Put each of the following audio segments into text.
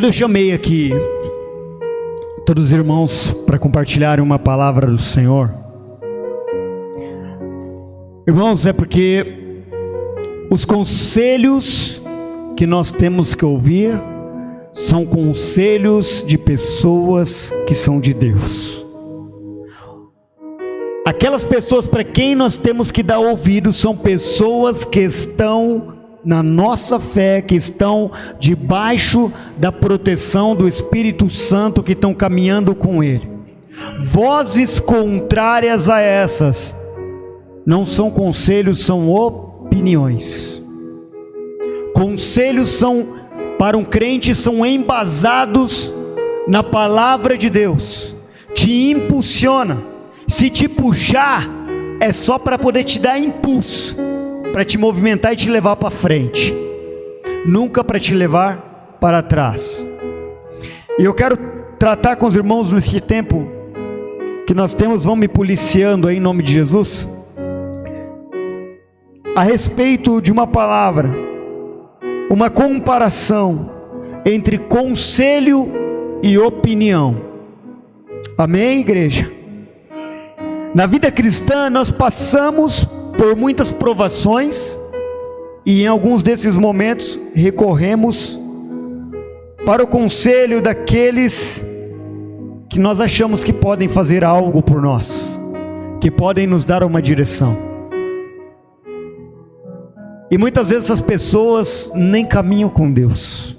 Quando eu chamei aqui todos os irmãos para compartilharem uma palavra do Senhor, irmãos, é porque os conselhos que nós temos que ouvir são conselhos de pessoas que são de Deus. Aquelas pessoas para quem nós temos que dar ouvido são pessoas que estão na nossa fé, que estão debaixo da proteção do Espírito Santo, que estão caminhando com Ele. Vozes contrárias a essas não são conselhos, são opiniões. Conselhos são, para um crente, são embasados na palavra de Deus. Te impulsiona. Se te puxar, é só para poder te dar impulso, para te movimentar e te levar para frente, nunca para te levar para trás. E eu quero tratar com os irmãos nesse tempo que nós temos, vão me policiando aí em nome de Jesus, a respeito de uma palavra, uma comparação entre conselho e opinião. Amém, igreja? Na vida cristã nós passamos por muitas provações e em alguns desses momentos recorremos para o conselho daqueles que nós achamos que podem fazer algo por nós, que podem nos dar uma direção. E muitas vezes essas pessoas nem caminham com Deus,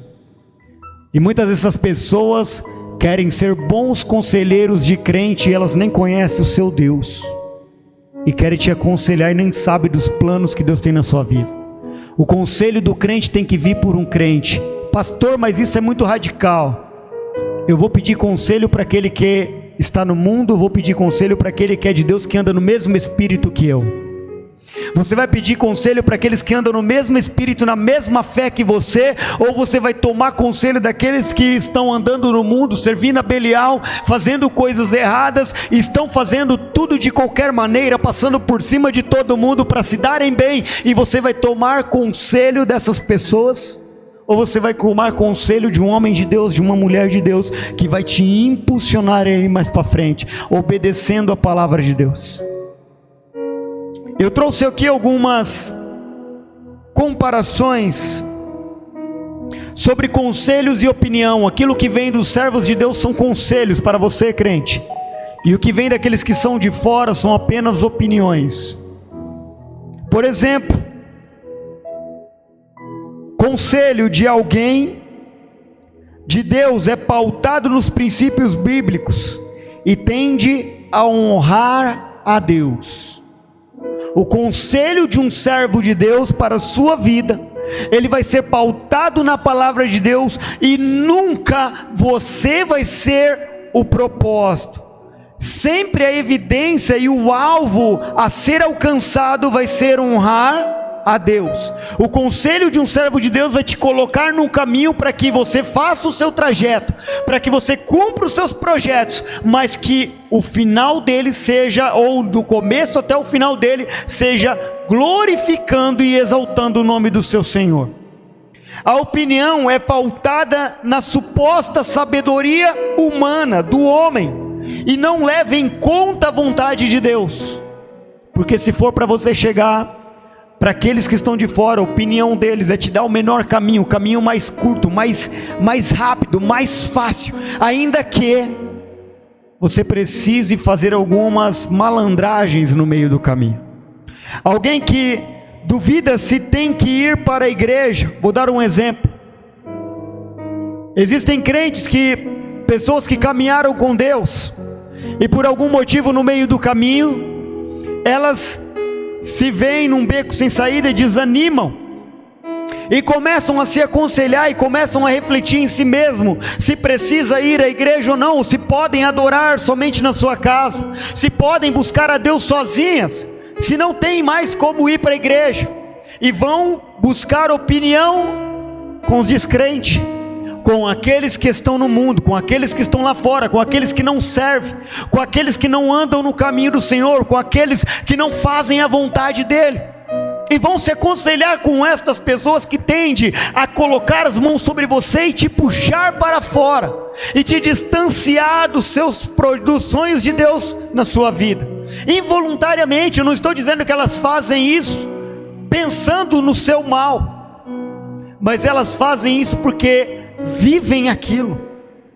e muitas vezes essas pessoas querem ser bons conselheiros de crente e elas nem conhecem o seu Deus, e querem te aconselhar e nem sabem dos planos que Deus tem na sua vida. O conselho do crente tem que vir por um crente. Pastor, mas isso é muito radical. Eu vou pedir conselho para aquele que está no mundo, vou pedir conselho para aquele que é de Deus, que anda no mesmo espírito que eu. Você vai pedir conselho para aqueles que andam no mesmo espírito, na mesma fé que você, ou você vai tomar conselho daqueles que estão andando no mundo, servindo a Belial, fazendo coisas erradas, estão fazendo tudo de qualquer maneira, passando por cima de todo mundo para se darem bem, e você vai tomar conselho dessas pessoas? Ou você vai tomar conselho de um homem de Deus, de uma mulher de Deus, que vai te impulsionar a ir mais para frente, obedecendo a palavra de Deus? Eu trouxe aqui algumas comparações sobre conselhos e opinião. Aquilo que vem dos servos de Deus são conselhos para você, crente, e o que vem daqueles que são de fora são apenas opiniões. Por exemplo, conselho de alguém de Deus é pautado nos princípios bíblicos e tende a honrar a Deus. O conselho de um servo de Deus para a sua vida, ele vai ser pautado na palavra de Deus, e nunca você vai ser o propósito. Sempre a evidência e o alvo a ser alcançado vai ser honrar a Deus. O conselho de um servo de Deus vai te colocar num caminho para que você faça o seu trajeto, para que você cumpra os seus projetos, mas que o final dele seja, ou do começo até o final dele, seja glorificando e exaltando o nome do seu Senhor. A opinião é pautada na suposta sabedoria humana do homem, e não leva em conta a vontade de Deus. Porque se for para você chegar para aqueles que estão de fora, a opinião deles é te dar o menor caminho, o caminho mais curto, mais rápido, mais fácil, ainda que você precise fazer algumas malandragens no meio do caminho. Alguém que duvida se tem que ir para a igreja, vou dar um exemplo. Existem crentes pessoas que caminharam com Deus, e por algum motivo no meio do caminho, elas se veem num beco sem saída e desanimam, e começam a se aconselhar e começam a refletir em si mesmo, se precisa ir à igreja ou não, ou se podem adorar somente na sua casa, se podem buscar a Deus sozinhas, se não tem mais como ir para a igreja, e vão buscar opinião com os descrentes, com aqueles que estão no mundo, com aqueles que estão lá fora, com aqueles que não servem, com aqueles que não andam no caminho do Senhor, com aqueles que não fazem a vontade dEle. e vão se aconselhar com estas pessoas que tendem a colocar as mãos sobre você e te puxar para fora, e te distanciar dos sonhos de Deus na sua vida, involuntariamente. Eu não estou dizendo que elas fazem isso pensando no seu mal, mas elas fazem isso porque vivem aquilo,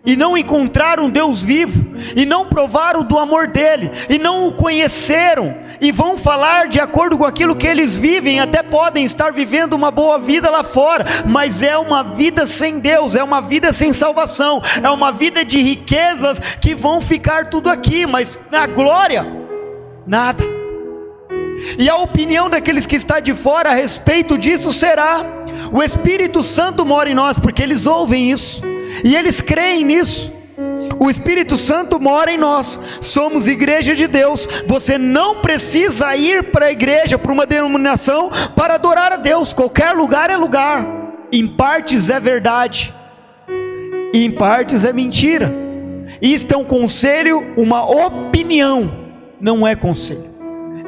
e não encontraram Deus vivo, e não provaram do amor dele, e não o conheceram, e vão falar de acordo com aquilo que eles vivem. Até podem estar vivendo uma boa vida lá fora, mas é uma vida sem Deus, é uma vida sem salvação, é uma vida de riquezas que vão ficar tudo aqui, mas na glória, nada. E a opinião daqueles que está de fora a respeito disso será: o Espírito Santo mora em nós, porque eles ouvem isso, e eles creem nisso. O Espírito Santo mora em nós, somos igreja de Deus. Você não precisa ir para a igreja, para uma denominação, para adorar a Deus. Qualquer lugar é lugar. Em partes é verdade, e em partes é mentira. Isto é um conselho, uma opinião, não é conselho.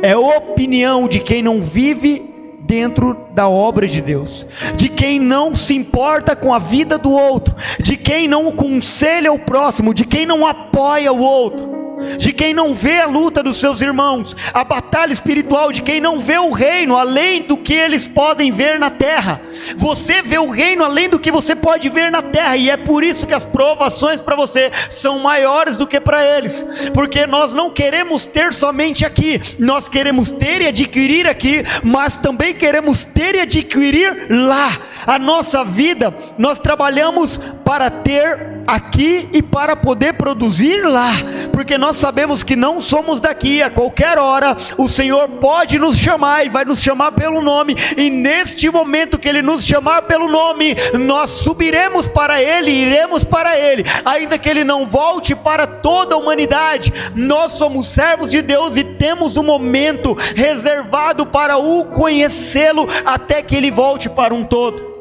É opinião de quem não vive dentro da obra de Deus, de quem não se importa com a vida do outro, de quem não aconselha o próximo, de quem não apoia o outro, de quem não vê a luta dos seus irmãos, a batalha espiritual, de quem não vê o reino além do que eles podem ver na terra. Você vê o reino além do que você pode ver na terra, e é por isso que as provações para você são maiores do que para eles, porque nós não queremos ter somente aqui, nós queremos ter e adquirir aqui, mas também queremos ter e adquirir lá. A nossa vida, nós trabalhamos para ter aqui e para poder produzir lá, porque nós sabemos que não somos daqui. A qualquer hora o Senhor pode nos chamar, e vai nos chamar pelo nome, e neste momento que Ele nos chamar pelo nome, nós subiremos para Ele, iremos para Ele, ainda que Ele não volte para toda a humanidade. Nós somos servos de Deus e temos um momento reservado para o conhecê-lo, até que Ele volte para um todo.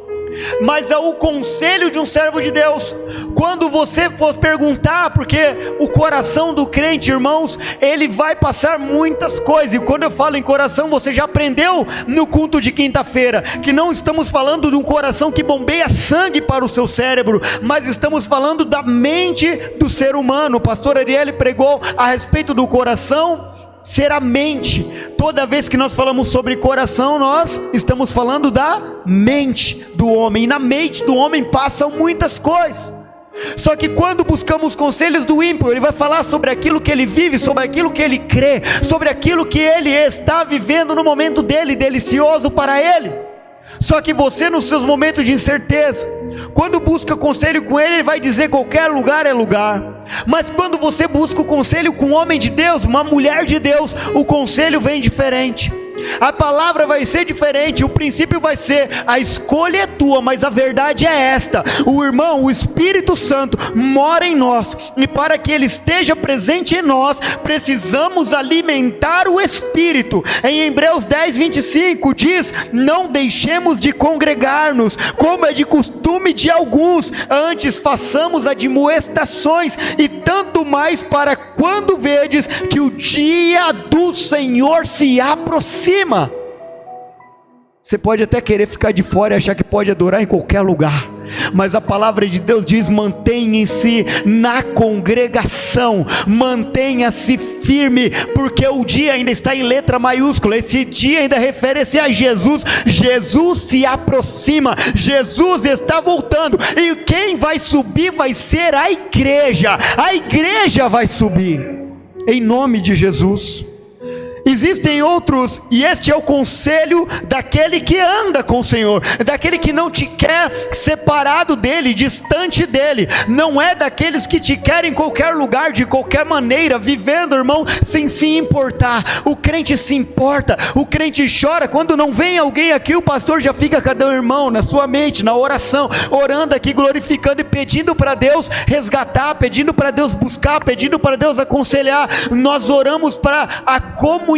Mas é o conselho de um servo de Deus. Quando você for perguntar, porque o coração do crente, irmãos, ele vai passar muitas coisas, e quando eu falo em coração, você já aprendeu no culto de quinta-feira, que não estamos falando de um coração que bombeia sangue para o seu cérebro, mas estamos falando da mente do ser humano. O pastor Ariel pregou a respeito do coração ser a mente. Toda vez que nós falamos sobre coração, nós estamos falando da mente do homem, e na mente do homem passam muitas coisas. Só que quando buscamos conselhos do ímpio, ele vai falar sobre aquilo que ele vive, sobre aquilo que ele crê, sobre aquilo que ele está vivendo no momento dele, delicioso para ele. Só que você, nos seus momentos de incerteza, quando busca conselho com ele, ele vai dizer: qualquer lugar é lugar. Mas quando você busca o conselho com um homem de Deus, uma mulher de Deus, o conselho vem diferente, a palavra vai ser diferente, o princípio vai ser: a escolha é tua, mas a verdade é esta. O irmão, o Espírito Santo mora em nós, e para que ele esteja presente em nós, precisamos alimentar o Espírito. Em Hebreus 10:25 diz: não deixemos de congregar-nos, como é de costume de alguns, antes façamos admoestações, e tanto mais para quando vedes que o dia do Senhor se aproxima. Você pode até querer ficar de fora e achar que pode adorar em qualquer lugar, mas a palavra de Deus diz: mantenha-se na congregação, mantenha-se firme, porque o dia ainda está em letra maiúscula. Esse dia ainda refere-se a Jesus. Jesus se aproxima, Jesus está voltando, e quem vai subir vai ser a igreja vai subir, em nome de Jesus. Existem outros, e este é o conselho daquele que anda com o Senhor, daquele que não te quer separado dele, distante dele, não é daqueles que te querem em qualquer lugar, de qualquer maneira, vivendo, irmão, sem se importar. O crente se importa, o crente chora quando não vem alguém aqui, o pastor já fica: cadê o irmão? Na sua mente, na oração, orando aqui, glorificando e pedindo para Deus resgatar, pedindo para Deus buscar, pedindo para Deus aconselhar. Nós oramos para a comunhão,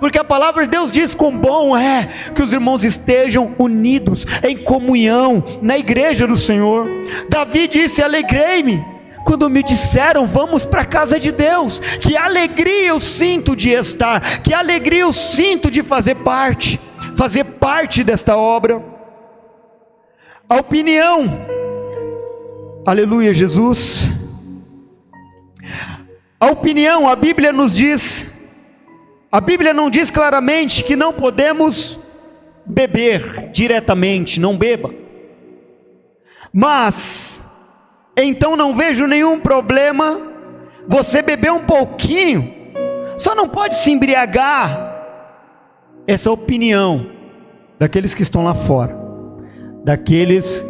porque a palavra de Deus diz: quão bom é que os irmãos estejam unidos em comunhão na igreja do Senhor. Davi disse: alegrei-me quando me disseram: vamos para a casa de Deus. Que alegria eu sinto de estar, que alegria eu sinto de fazer parte. fazer parte desta obra. A opinião, aleluia Jesus, a opinião, a Bíblia nos diz, a Bíblia não diz claramente que não podemos beber diretamente, não beba, mas, então não vejo nenhum problema você beber um pouquinho, só não pode se embriagar. Essa é a opinião daqueles que estão lá fora, daqueles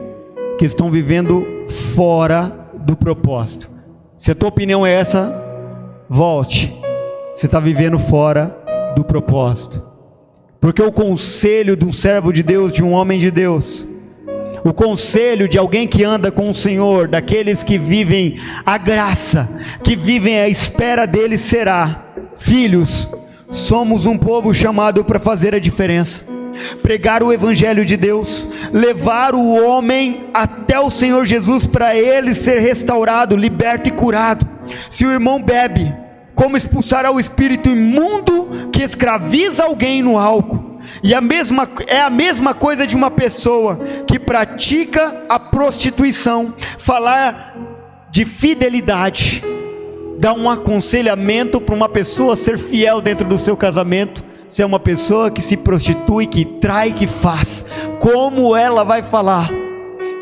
que estão vivendo fora do propósito. Se a tua opinião é essa, volte, você está vivendo fora do propósito, porque o conselho de um servo de Deus, de um homem de Deus, o conselho de alguém que anda com o Senhor, daqueles que vivem a graça, que vivem a espera dele será: filhos, somos um povo chamado para fazer a diferença, pregar o evangelho de Deus, levar o homem até o Senhor Jesus, para ele ser restaurado, liberto e curado. Se o irmão bebe, como expulsará o espírito imundo que escraviza alguém no álcool? E é a mesma coisa de uma pessoa que pratica a prostituição. Falar de fidelidade, dar um aconselhamento para uma pessoa ser fiel dentro do seu casamento, se é uma pessoa que se prostitui, que trai, que faz, como ela vai falar?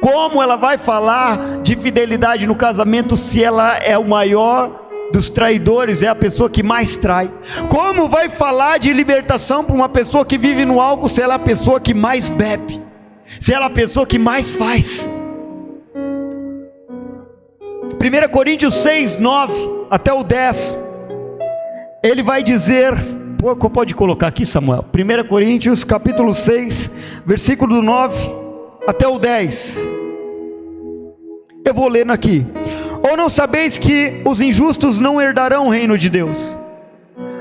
Como ela vai falar de fidelidade no casamento se ela é o maior dos traidores, é a pessoa que mais trai? Como vai falar de libertação para uma pessoa que vive no álcool se ela é a pessoa que mais bebe, se ela é a pessoa que mais faz? 1 Coríntios 6, 9 até o 10, ele vai dizer, pode colocar aqui, Samuel, 1 Coríntios capítulo 6, versículo 9 até o 10, eu vou lendo aqui. Ou não sabeis que os injustos não herdarão o reino de Deus?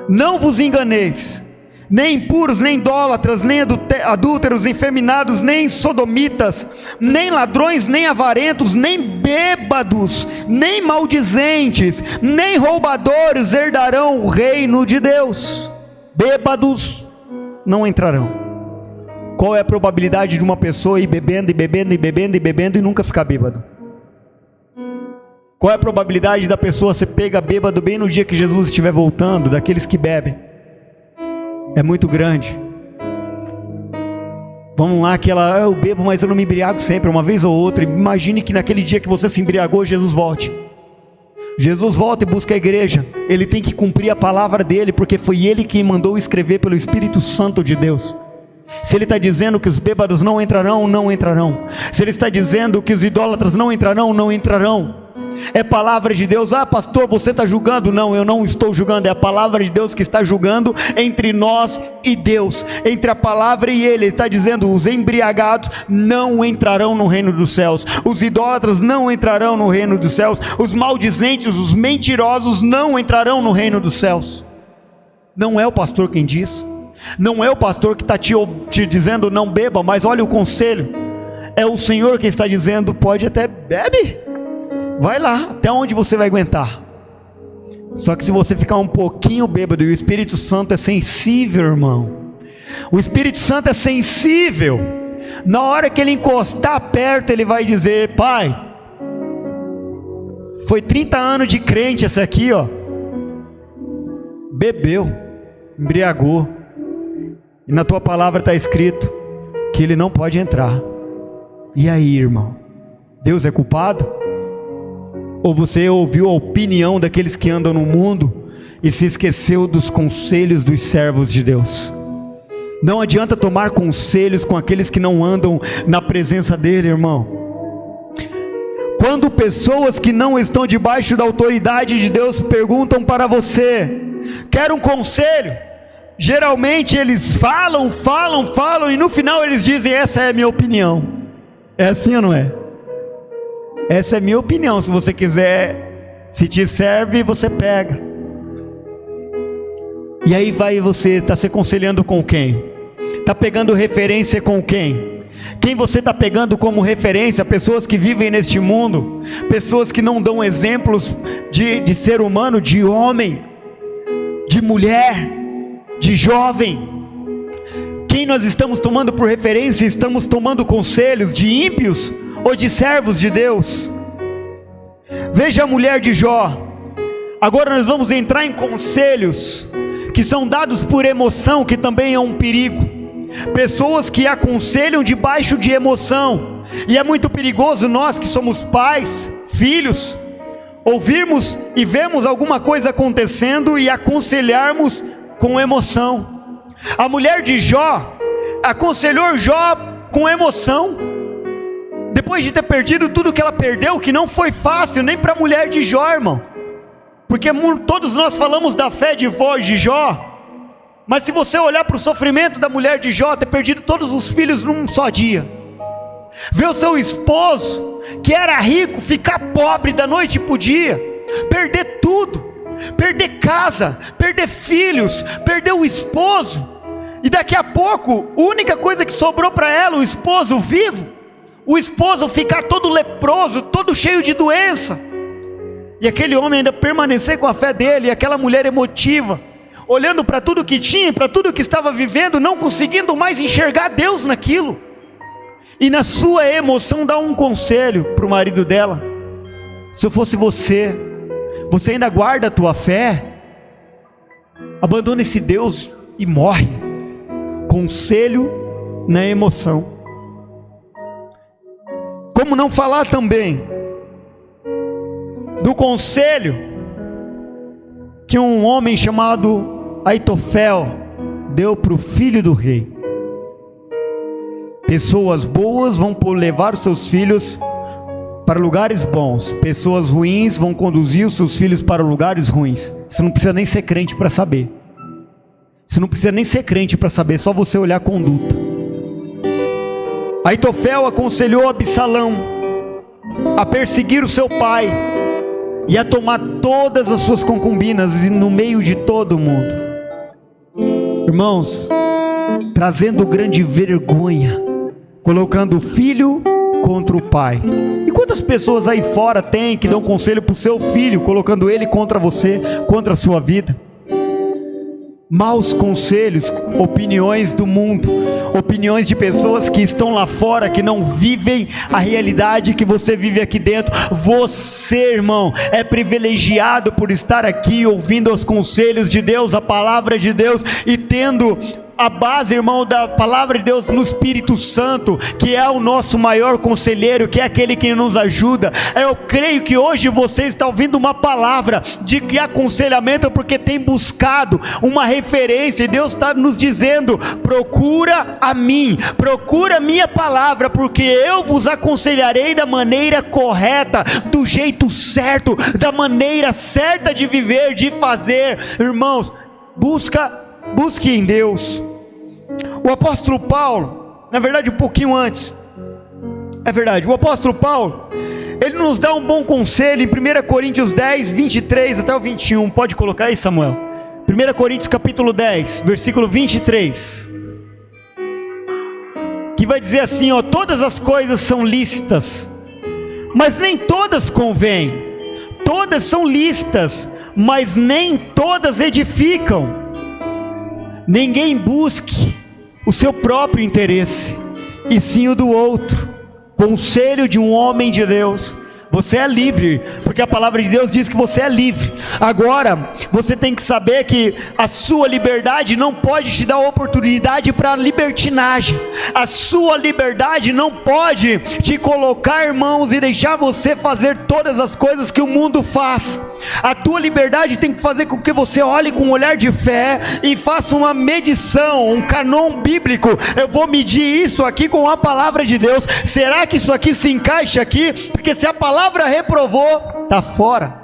Não vos enganeis, nem impuros, nem idólatras, nem adúlteros, efeminados, nem sodomitas, nem ladrões, nem avarentos, nem bêbados, nem maldizentes, nem roubadores herdarão o reino de Deus. Bêbados não entrarão. Qual é a probabilidade de uma pessoa ir bebendo e bebendo e bebendo e bebendo e nunca ficar bêbado? Qual é a probabilidade da pessoa ser pega bêbado bem no dia que Jesus estiver voltando, daqueles que bebem? É muito grande. Vamos lá, eu bebo, mas eu não me embriago sempre, uma vez ou outra. Imagine que naquele dia que você se embriagou, Jesus volte. Jesus volta e busca a igreja. Ele tem que cumprir a palavra dele, porque foi ele quem mandou escrever pelo Espírito Santo de Deus. Se ele está dizendo que os bêbados não entrarão, não entrarão. Se ele está dizendo que os idólatras não entrarão, não entrarão. É palavra de Deus. Ah, pastor, você está julgando? Não, eu não estou julgando, é a palavra de Deus que está julgando entre nós e Deus, entre a palavra e ele. Ele está dizendo: os embriagados não entrarão no reino dos céus, os idólatras não entrarão no reino dos céus, os maldizentes, os mentirosos não entrarão no reino dos céus. Não é o pastor quem diz, não é o pastor que está te dizendo não beba, mas olha o conselho, é o Senhor quem está dizendo: pode até bebe, vai lá, até onde você vai aguentar. Só que se você ficar um pouquinho bêbado, e o Espírito Santo é sensível, irmão, o Espírito Santo é sensível, na hora que ele encostar perto, ele vai dizer: pai, foi 30 anos de crente esse aqui, ó, bebeu, embriagou, e na tua palavra está escrito que ele não pode entrar. E aí, irmão, Deus é culpado? Ou você ouviu a opinião daqueles que andam no mundo e se esqueceu dos conselhos dos servos de Deus? Não adianta tomar conselhos com aqueles que não andam na presença dele, irmão. Quando pessoas que não estão debaixo da autoridade de Deus perguntam para você: quer um conselho? Geralmente eles falam e no final eles dizem: essa é a minha opinião. É assim ou não é? Essa é a minha opinião. Se você quiser, se te serve, você pega. E aí você está se aconselhando com quem? Está pegando referência com quem? Quem você está pegando como referência? Pessoas que vivem neste mundo, pessoas que não dão exemplos de ser humano, de homem, de mulher, de jovem, Quem nós estamos tomando por referência? Estamos tomando conselhos de ímpios ou de servos de Deus? Veja a mulher de Jó. Agora nós vamos entrar em conselhos que são dados por emoção, que também é um perigo. Pessoas que aconselham debaixo de emoção, e é muito perigoso nós que somos pais, filhos, ouvirmos e vemos alguma coisa acontecendo e aconselharmos com emoção. A mulher de Jó aconselhou Jó com emoção, depois de ter perdido tudo que ela perdeu, que não foi fácil nem para a mulher de Jó, irmão, porque todos nós falamos da fé de Jó, mas se você olhar para o sofrimento da mulher de Jó, ter perdido todos os filhos num só dia, ver o seu esposo, que era rico, ficar pobre da noite para o dia, perder tudo, perder casa, perder filhos, perder o esposo, e daqui a pouco, a única coisa que sobrou para ela, o esposo vivo, o esposo ficar todo leproso, todo cheio de doença, e aquele homem ainda permanecer com a fé dele, e aquela mulher emotiva, olhando para tudo que tinha, para tudo que estava vivendo, não conseguindo mais enxergar Deus naquilo, e na sua emoção dá um conselho para o marido dela: se eu fosse você ainda guarda a tua fé? Abandona esse Deus e morre. Conselho na emoção. Como não falar também do conselho que um homem chamado Aitofel deu para o filho do rei? Pessoas boas vão levar os seus filhos para lugares bons, pessoas ruins vão conduzir os seus filhos para lugares ruins. Você não precisa nem ser crente para saber. Você não precisa nem ser crente para saber, só você olhar a conduta. Aitofel aconselhou Absalão a perseguir o seu pai e a tomar todas as suas concubinas no meio de todo mundo. Irmãos, trazendo grande vergonha, colocando o filho contra o pai. E quantas pessoas aí fora tem que dão conselho para o seu filho, colocando ele contra você, contra a sua vida? Maus conselhos, opiniões do mundo, opiniões de pessoas que estão lá fora, que não vivem a realidade que você vive aqui dentro. Você, irmão, é privilegiado por estar aqui ouvindo os conselhos de Deus, a palavra de Deus, e tendo a base, irmão, da palavra de Deus no Espírito Santo, que é o nosso maior conselheiro, que é aquele que nos ajuda. Eu creio que hoje você está ouvindo uma palavra de aconselhamento, porque tem buscado uma referência, e Deus está nos dizendo: procura a mim, procura a minha palavra, porque eu vos aconselharei da maneira correta, do jeito certo, da maneira certa de viver, de fazer. Irmãos, busque em Deus. O apóstolo Paulo, na verdade um pouquinho antes, o apóstolo Paulo, ele nos dá um bom conselho em 1 Coríntios 10, 23 até o 21, pode colocar aí, Samuel? 1 Coríntios capítulo 10, versículo 23, que vai dizer assim, ó: todas as coisas são lícitas, mas nem todas convêm, todas são lícitas, mas nem todas edificam. Ninguém busque o seu próprio interesse, e sim o do outro. Conselho de um homem de Deus: você é livre, porque a palavra de Deus diz que você é livre. Agora, você tem que saber que a sua liberdade não pode te dar oportunidade para libertinagem. A sua liberdade não pode te colocar, irmãos, e deixar você fazer todas as coisas que o mundo faz. A tua liberdade tem que fazer com que você olhe com um olhar de fé e faça uma medição, um canon bíblico. Eu vou medir isso aqui com a palavra de Deus. Será que isso aqui se encaixa aqui? Porque se a palavra reprovou, está fora.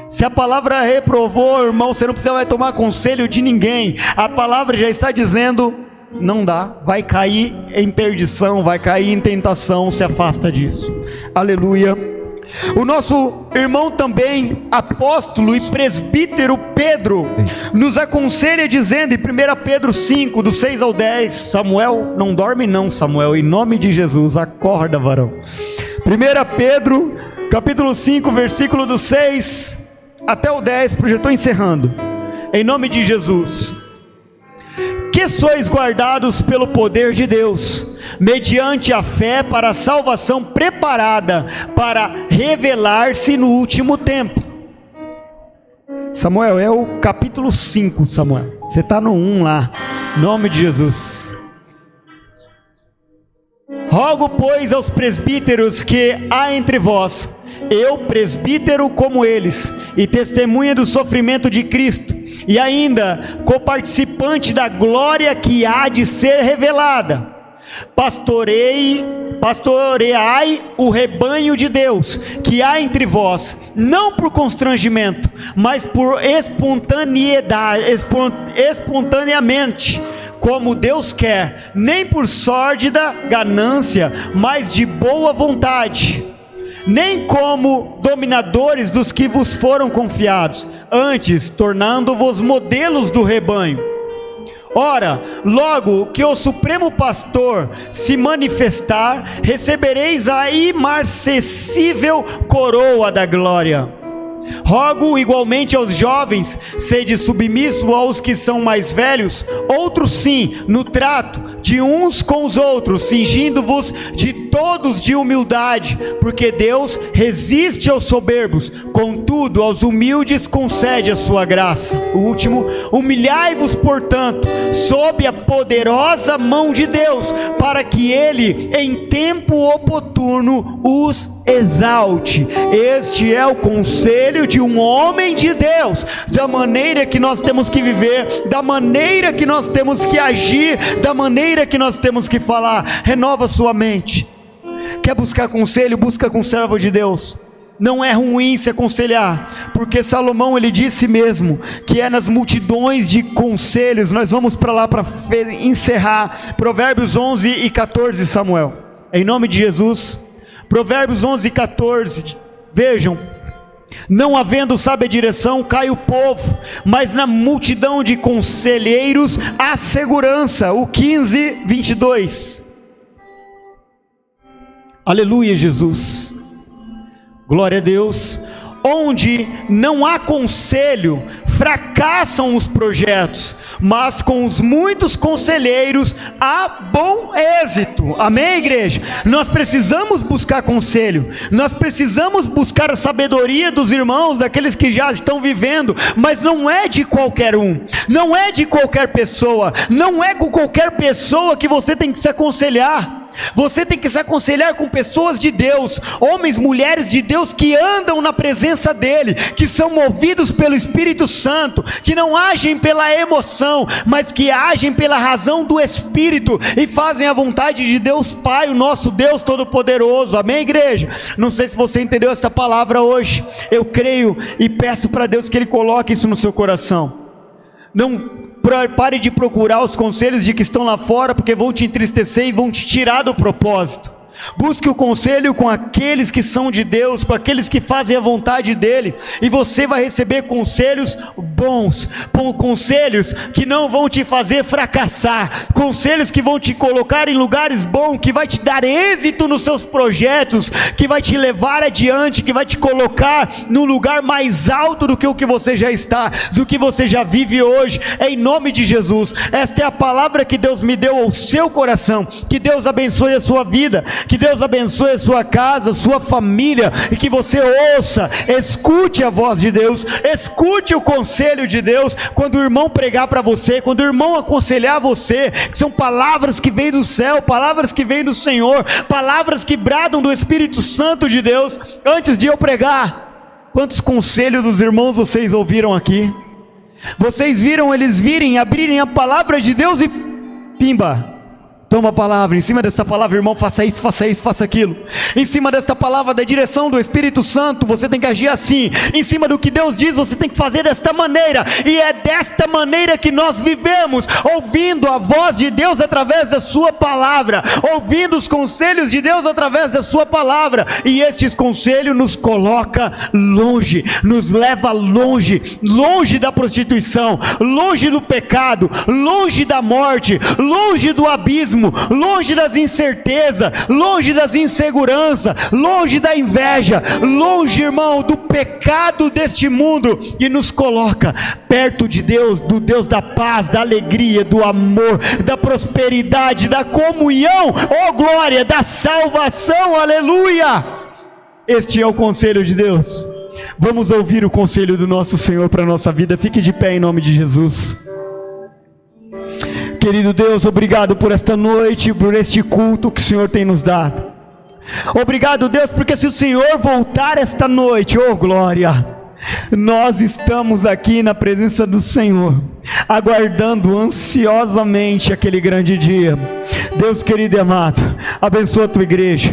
Se a palavra reprovou, irmão, você não precisa mais tomar conselho de ninguém. A palavra já está dizendo: não dá, vai cair em perdição, vai cair em tentação. Se afasta disso. Aleluia. O nosso irmão também, apóstolo e presbítero Pedro, nos aconselha dizendo em 1 Pedro 5, do 6 ao 10, Samuel, não dorme não, Samuel, em nome de Jesus, acorda, varão. 1 Pedro, capítulo 5, versículo do 6 até o 10, porque já estou encerrando, em nome de Jesus. porque sois guardados pelo poder de Deus, mediante a fé para a salvação preparada para revelar-se no último tempo. Samuel, é o capítulo 5, Samuel. Você está no 1 lá, em nome de Jesus. Rogo, pois, aos presbíteros que há entre vós, eu, presbítero como eles, e testemunha do sofrimento de Cristo, e ainda coparticipante da glória que há de ser revelada, pastoreai o rebanho de Deus, que há entre vós, não por constrangimento, mas por espontaneamente, como Deus quer, nem por sórdida ganância, mas de boa vontade, nem como dominadores dos que vos foram confiados, antes tornando-vos modelos do rebanho. Ora, logo que o Supremo Pastor se manifestar, recebereis a imarcessível coroa da glória. Rogo igualmente aos jovens, sede submisso aos que são mais velhos, outros sim, no trato de uns com os outros, cingindo-vos de todos de humildade, porque Deus resiste aos soberbos, contudo aos humildes concede a sua graça. O último, humilhai-vos portanto, sob a poderosa mão de Deus, para que Ele em tempo oportuno os exalte. Este é o conselho de um homem de Deus, da maneira que nós temos que viver, da maneira que nós temos que agir, da maneira que nós temos que falar. Renova sua mente. Quer buscar conselho? Busca com o servo de Deus. Não é ruim se aconselhar, porque Salomão, ele disse mesmo, que é nas multidões de conselhos. Nós vamos para lá para encerrar, Provérbios 11 e 14, Samuel, em nome de Jesus. Provérbios 11 e 14, vejam: não havendo sábia direção, cai o povo, mas na multidão de conselheiros há segurança. O 15, 22, aleluia, Jesus, glória a Deus. Onde não há conselho, fracassam os projetos, mas com os muitos conselheiros há bom êxito. Amém, igreja? Nós precisamos buscar conselho, nós precisamos buscar a sabedoria dos irmãos, daqueles que já estão vivendo, mas não é de qualquer um, não é de qualquer pessoa, não é com qualquer pessoa que você tem que se aconselhar. Você tem que se aconselhar com pessoas de Deus, homens, mulheres de Deus, que andam na presença dEle, que são movidos pelo Espírito Santo, que não agem pela emoção, mas que agem pela razão do Espírito, e fazem a vontade de Deus Pai, o nosso Deus Todo-Poderoso. Amém, igreja? Não sei se você entendeu essa palavra hoje. Eu creio e peço para Deus que Ele coloque isso no seu coração. Não pare de procurar os conselhos de que estão lá fora, porque vão te entristecer e vão te tirar do propósito. Busque o conselho com aqueles que são de Deus, com aqueles que fazem a vontade dEle, e você vai receber conselhos bons, conselhos que não vão te fazer fracassar, conselhos que vão te colocar em lugares bons, que vai te dar êxito nos seus projetos, que vai te levar adiante, que vai te colocar no lugar mais alto do que o que você já está, do que você já vive hoje, em nome de Jesus. Esta é a palavra que Deus me deu ao seu coração. Que Deus abençoe a sua vida, que Deus abençoe a sua casa, a sua família, e que você ouça, escute a voz de Deus, escute o conselho de Deus, quando o irmão pregar para você, quando o irmão aconselhar você, que são palavras que vêm do céu, palavras que vêm do Senhor, palavras que bradam do Espírito Santo de Deus. Antes de eu pregar, quantos conselhos dos irmãos vocês ouviram aqui? Vocês viram eles virem, abrirem a palavra de Deus e pimba, toma a palavra. Em cima desta palavra, irmão, faça isso, faça aquilo. Em cima desta palavra, da direção do Espírito Santo, você tem que agir assim. Em cima do que Deus diz, você tem que fazer desta maneira. E é desta maneira que nós vivemos, ouvindo a voz de Deus através da sua palavra, ouvindo os conselhos de Deus através da sua palavra. E estes conselhos nos coloca longe, nos leva longe, longe da prostituição, longe do pecado, longe da morte, longe do abismo, egoísmo, longe das incertezas, longe das inseguranças, longe da inveja, longe, irmão, do pecado deste mundo, e nos coloca perto de Deus, do Deus da paz, da alegria, do amor, da prosperidade, da comunhão, oh glória, da salvação, aleluia. Este é o conselho de Deus. Vamos ouvir o conselho do nosso Senhor para a nossa vida. Fique de pé em nome de Jesus. Querido Deus, obrigado por esta noite, por este culto que o Senhor tem nos dado. Obrigado, Deus, porque se o Senhor voltar esta noite, oh glória, nós estamos aqui na presença do Senhor, aguardando ansiosamente aquele grande dia. Deus querido e amado, abençoa a tua igreja,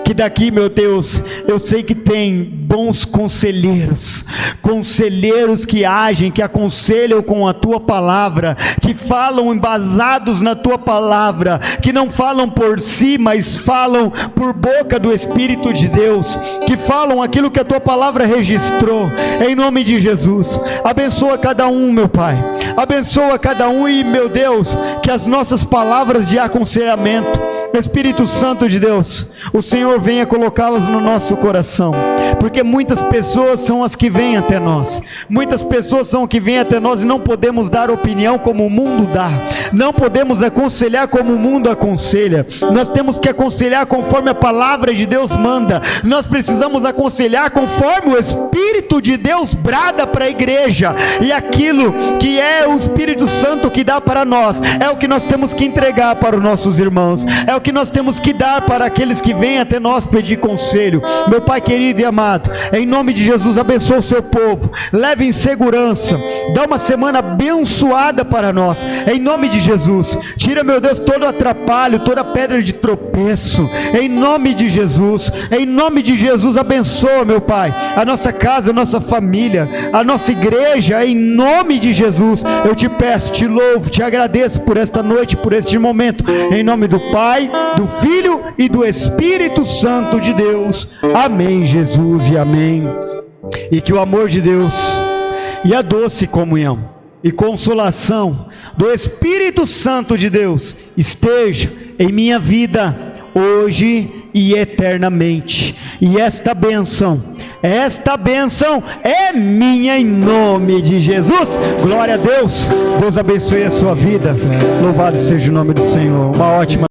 que daqui, meu Deus, eu sei que tem bons conselheiros, conselheiros que agem, que aconselham com a tua palavra, que falam embasados na tua palavra, que não falam por si, mas falam por boca do Espírito de Deus, que falam aquilo que a tua palavra registrou, em nome de Jesus. Abençoa cada um, meu Pai, abençoa cada um, e meu Deus, que as nossas palavras de aconselhamento, Espírito Santo de Deus, o Senhor venha colocá-las no nosso coração, porque muitas pessoas são as que vêm até nós, muitas pessoas são que vêm até nós, e não podemos dar opinião como o mundo dá, não podemos aconselhar como o mundo aconselha, nós temos que aconselhar conforme a palavra de Deus manda, nós precisamos aconselhar conforme o Espírito de Deus brada para a igreja, e aquilo que é o Espírito Santo que dá para nós, é o que nós temos que entregar para os nossos irmãos, é o que nós temos que dar para aqueles que vêm até nós pedir conselho. Meu Pai querido e amado, em nome de Jesus, abençoa o seu povo, leve em segurança, dá uma semana abençoada para nós, em nome de Jesus. Tira, meu Deus, todo atrapalho, toda pedra de tropeço, em nome de Jesus, em nome de Jesus. Abençoa, meu Pai, a nossa casa, a nossa família, a nossa igreja, em nome de Jesus. Eu te peço, te louvo, te agradeço por esta noite, por este momento, em nome do Pai, do Filho e do Espírito Santo de Deus. Amém, Jesus, e amém. E que o amor de Deus e a doce comunhão e consolação do Espírito Santo de Deus esteja em minha vida hoje e eternamente. E esta bênção é minha em nome de Jesus. Glória a Deus. Deus abençoe a sua vida. Louvado seja o nome do Senhor. Uma ótima